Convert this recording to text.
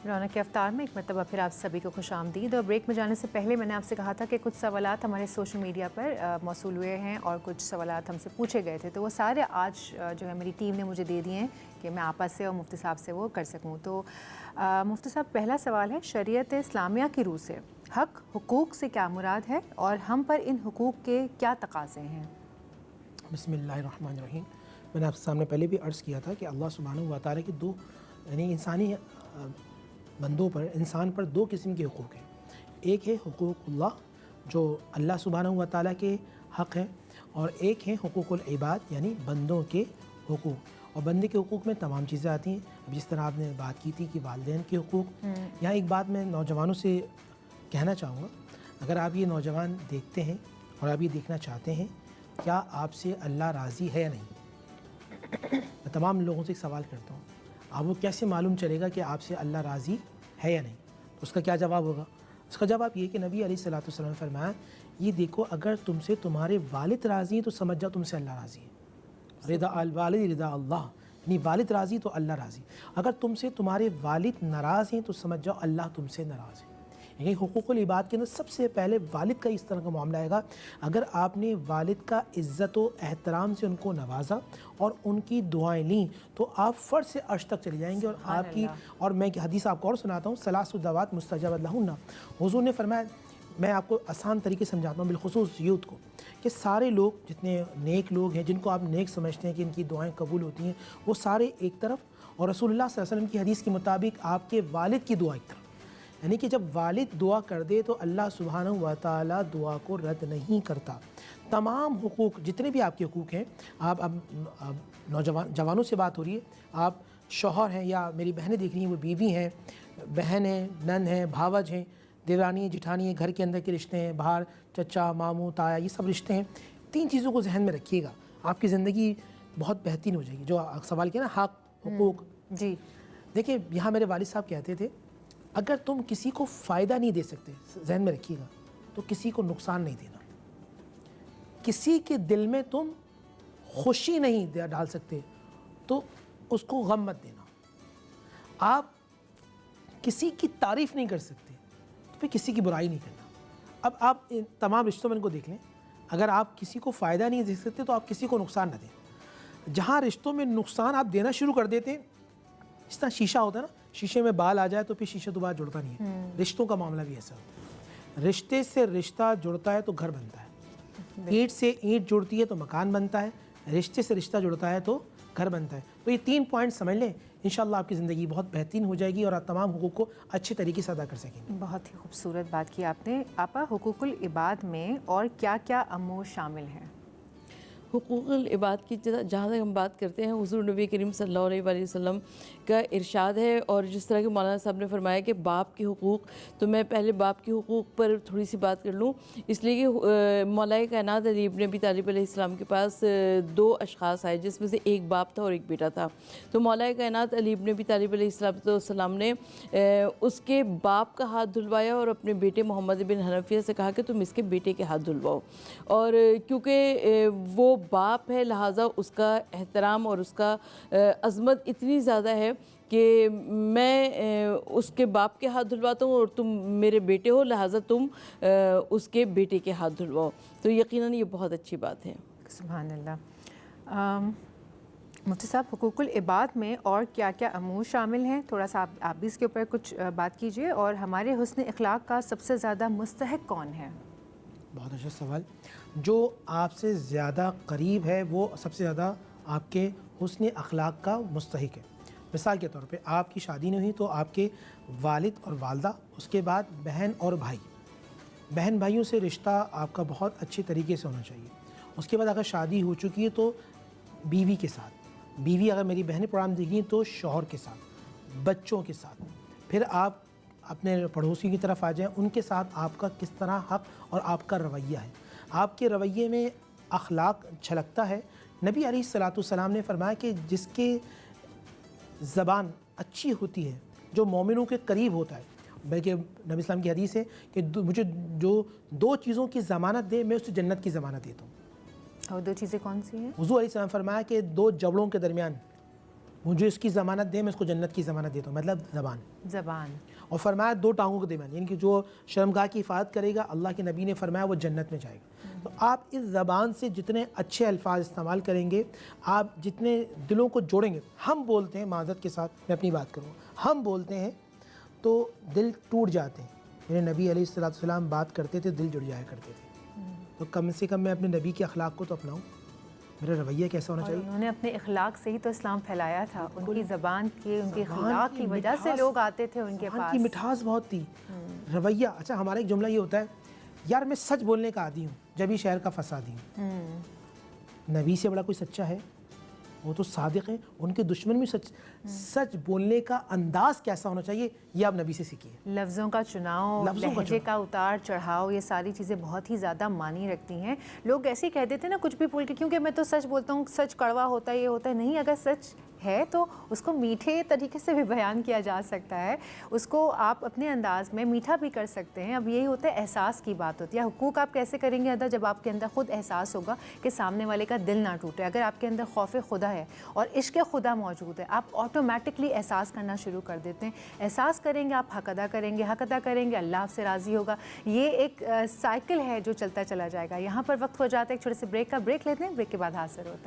रौनक के अवतार में एक मरतबा फिर आप सभी को खुश आमदीद। और ब्रेक में जाने से पहले मैंने आपसे कहा था कि कुछ सवालात हमारे सोशल मीडिया पर मौसूल हुए हैं और कुछ सवालात हमसे पूछे गए थे, तो वो सारे आज जो है मेरी टीम ने मुझे दे दिए हैं कि मैं आपस से और मुफ्ती साहब से वो कर सकूँ। तो मुफ्ती साहब, पहला सवाल है, शरीयत इस्लामिया की रूह से हक़ हुकूक़ से क्या मुराद है और हम पर इन हुकूक़ के क्या तकाज़े हैं? बिस्मिल्लाहिर्रहमानिर्रहीम। मैंने आपके सामने पहले भी अर्ज़ किया था कि अल्लाह सुब्हानहू व तआला की दो यानी इंसानी बंदों पर, इंसान पर दो किस्म के हुकूक़ हैं। एक है हुकूक़ुल्लाह जो अल्लाह सुब्हानहू व तआला के हक़ हैं, और एक है हुकूक़ुल इबाद यानी बंदों के हुकूक़। और बंदे के हुकूक़ में तमाम चीज़ें आती हैं। जिस तरह आपने बात की थी कि वालिदैन के हुकूक़, यहाँ एक बात मैं नौजवानों से कहना चाहूँगा, अगर आप ये नौजवान देखते हैं और आप ये देखना चाहते हैं क्या आपसे अल्लाह राज़ी है या नहीं, मैं तमाम लोगों से एक सवाल करता हूँ, आपको कैसे मालूम चलेगा कि आपसे अल्लाह राज़ी है या नहीं? तो उसका क्या जवाब होगा? उसका जवाब ये कि नबी अलैहिस्सलातु वस्सलाम ने फरमाया, ये देखो अगर तुमसे तुम्हारे वालिद राज़ी हैं तो समझ जाओ तुमसे अल्लाह राज़ी है। रिदा अल वालिद रिदा अल्लाह, यानी वालिद राज़ी तो अल्लाह राज़ी। अगर तुमसे तुम्हारे वालिद नाराज़ हैं तो समझ जाओ अल्लाह तुमसे नाराज़ है। यानी हुकूक़ुल इबाद के अंदर सबसे पहले वालिद का इस तरह का मामला आएगा। अगर आपने वालिद का इज़्ज़त व एहतराम से उनको नवाजा और उनकी दुआएं लीं तो आप फ़र्श से अर्श तक चले जाएंगे। और आपकी, और मैं हदीस आपको और सुनाता हूँ, सलासु दवात मुस्तजबत लहुन्ना। हुज़ूर ने फरमाया, मैं आपको आसान तरीके से समझाता हूँ बिलखुसूस यूथ को, कि सारे लोग जितने नेक लोग हैं, जिनको आप नेक समझते हैं कि इनकी दुआएं कबूल होती हैं, वो सारे एक तरफ, और रसूलुल्लाह सल्लल्लाहु अलैहि वसल्लम की हदीस के मुताबिक आपके वालिद की दुआ एक तरफ। यानी कि जब वालिद दुआ कर दे तो अल्लाह सुब्हानहू व तआला दुआ को रद्द नहीं करता। तमाम हुकूक़ जितने भी आपके हुकूक़ हैं, आप अब जवानों से बात हो रही है, आप शौहर हैं या मेरी बहनें देख रही हैं वो बीवी हैं, बहन हैं, नंद हैं, भावज हैं, देवरानी है, जिठानी है, घर के अंदर के रिश्ते हैं, बाहर चचा मामू ताया, ये सब रिश्ते हैं। तीन चीज़ों को जहन में रखिएगा, आपकी ज़िंदगी बहुत बेहतरीन हो जाएगी। जो सवाल किया ना हक़ हुकूक़, जी देखिए, यहाँ मेरे वालिद साहब कहते थे, अगर तुम किसी को फ़ायदा नहीं दे सकते, जहन में रखिएगा, तो किसी को नुकसान नहीं देना। किसी के दिल में तुम खुशी नहीं डाल सकते तो उसको गम मत देना। आप किसी की तारीफ़ नहीं कर सकते तो फिर किसी की बुराई नहीं करना। अब आप इन तमाम रिश्तों में इनको देख लें, अगर आप किसी को फ़ायदा नहीं दे सकते तो आप किसी को नुकसान न दें। जहाँ रिश्तों में नुकसान आप देना शुरू कर देते हैं, इस तरह शीशा होता है ना, शीशे में बाल आ जाए तो फिर शीशा दोबारा जुड़ता नहीं है। रिश्तों का मामला भी ऐसा होता है। रिश्ते से रिश्ता जुड़ता है तो घर बनता है, ईंट से ईंट जुड़ती है तो मकान बनता है, रिश्ते से रिश्ता जुड़ता है तो घर बनता है। तो ये तीन पॉइंट समझ लें, इंशाअल्लाह आपकी ज़िंदगी बहुत बेहतरीन हो जाएगी और आप तमाम हुकूक़ को अच्छे तरीके से अदा कर सकेंगे। बहुत ही खूबसूरत बात की आपने। आपा, हुकूक़ुल इबाद में और क्या क्या अमूर शामिल हैं? हुकूक़ुल इबाद की जहाँ तक हम बात करते हैं, हुज़ूर नबी करीम सल्लल्लाहु अलैहि वसल्लम का इरशाद है। और जिस तरह के मौलाना साहब ने फरमाया कि बाप के हुकूक़, तो मैं पहले बाप के हुकूक़ पर थोड़ी सी बात कर लूँ, इसलिए कि मौलाए कायनात अली इब्न अबी तालिब अलैहिस्सलाम के पास दो अशख़ास आए, जिसमें से एक बाप था और एक बेटा था। तो मौलाए कायनात अली इब्न अबी तालिब अलैहिस्सलाम ने उसके बाप का हाथ धुलवाया और अपने बेटे मोहम्मद बिन हनफिया से कहा कि तुम इसके बेटे के हाथ धुलवाओ। और क्योंकि वो बाप है, लिहाजा उसका एहतराम और उसका अज़मत इतनी ज़्यादा है कि मैं उसके बाप के हाथ धुलवाता हूँ और तुम मेरे बेटे हो, लिहाजा तुम उसके बेटे के हाथ धुलवाओ। तो यकीनन ये बहुत अच्छी बात है। सुभान अल्लाह। मुफ्ती साहब, हुकूक़ुल इबाद में और क्या क्या अमूर शामिल हैं, थोड़ा सा आप भी इसके ऊपर कुछ बात कीजिए। और हमारे हुस्न अखलाक का सबसे ज़्यादा मुस्तहिक़ कौन है? बहुत अच्छा सवाल। जो आपसे ज़्यादा करीब है वो सबसे ज़्यादा आपके हुस्न अखलाक का मुस्तहिक़ है। मिसाल के तौर पे आपकी शादी नहीं हुई तो आपके वालिद और वालदा, उसके बाद बहन और भाई, बहन भाइयों से रिश्ता आपका बहुत अच्छे तरीके से होना चाहिए। उसके बाद अगर शादी हो चुकी है तो बीवी के साथ, बीवी अगर मेरी बहनें प्रोग्राम देखेंगी तो शौहर के साथ, बच्चों के साथ। फिर आप अपने पड़ोसी की तरफ आ जाएं, उनके साथ आपका किस तरह हक़ और आपका रवैया है, आपके रवैये में अखलाक झलकता है। नबी अलैहिस्सलाम ने फरमाया कि जिसके ज़बान अच्छी होती है, जो मोमिनों के करीब होता है, बल्कि नबी इस्लाम की हदीस है कि मुझे जो दो चीज़ों की ज़मानत दे मैं उसे जन्नत की ज़मानत देता हूँ। और दो चीज़ें कौन सी हैं? हुज़ूर अलैहिस्सलाम फरमाया कि दो जबड़ों के दरमियान مجھے اس کی ضمانت دے میں اس کو جنت کی ضمانت دیتا ہوں، مطلب زبان اور فرمایا 2 ٹانگوں کے درمیان، یعنی کہ جو شرمگاہ کی حفاظت کرے گا اللہ کے نبی نے فرمایا وہ جنت میں جائے گا۔ تو آپ اس زبان سے جتنے اچھے الفاظ استعمال کریں گے، آپ جتنے دلوں کو جوڑیں گے۔ ہم بولتے ہیں، معذرت کے ساتھ میں اپنی بات کروں، ہم بولتے ہیں تو دل ٹوٹ جاتے ہیں۔ میرے نبی علیہ السلام بات کرتے تھے، دل جڑ جایا کرتے تھے۔ تو کم سے کم میں اپنے نبی کے اخلاق کو تو اپناؤں، میرا رویہ کیسا ہونا چاہیے۔ انہوں نے اپنے اخلاق سے ہی تو اسلام پھیلایا تھا، ان کی زبان کی، ان کے اخلاق کی وجہ سے لوگ آتے تھے ان کے زبان کی پاس۔ مٹھاس بہت تھی، رویہ۔ اچھا ہمارا ایک جملہ یہ ہوتا ہے، یار میں سچ بولنے کا عادی ہوں، جب ہی شہر کا فسادی ہوں۔ نبی سے بڑا کوئی سچا ہے؟ وہ تو صادق ہیں، ان کے دشمن بھی سچ بولنے کا انداز کیسا ہونا چاہیے، یہ آپ نبی سے سیکھیے۔ لفظوں کا چناؤ، لہجے کا اتار چڑھاؤ، یہ ساری چیزیں بہت ہی زیادہ معنی رکھتی ہیں۔ لوگ ایسے ہی کہہ دیتے ہیں نا کچھ بھی بول کے، کیونکہ میں تو سچ بولتا ہوں، سچ کڑوا ہوتا ہے، یہ ہوتا ہے۔ نہیں، اگر سچ ہے تو اس کو میٹھے طریقے سے بھی بیان کیا جا سکتا ہے، اس کو آپ اپنے انداز میں میٹھا بھی کر سکتے ہیں۔ اب یہی ہوتا ہے، احساس کی بات ہوتی ہے۔ حقوق آپ کیسے کریں گے ادا؟ جب آپ کے اندر خود احساس ہوگا کہ سامنے والے کا دل نہ ٹوٹے۔ اگر آپ کے اندر خوف خدا ہے اور عشق خدا موجود ہے، آپ آٹومیٹکلی احساس کرنا شروع کر دیتے ہیں۔ احساس کریں گے، آپ حق ادا کریں گے، حق ادا کریں گے، اللہ آپ سے راضی ہوگا۔ یہ ایک سائیکل ہے جو چلتا چلا جائے گا۔ یہاں پر وقت ہو جاتا ہے ایک چھوٹے سے بریک کا، بریک لیتے ہیں، بریک کے بعد حاضر ہوتے ہیں۔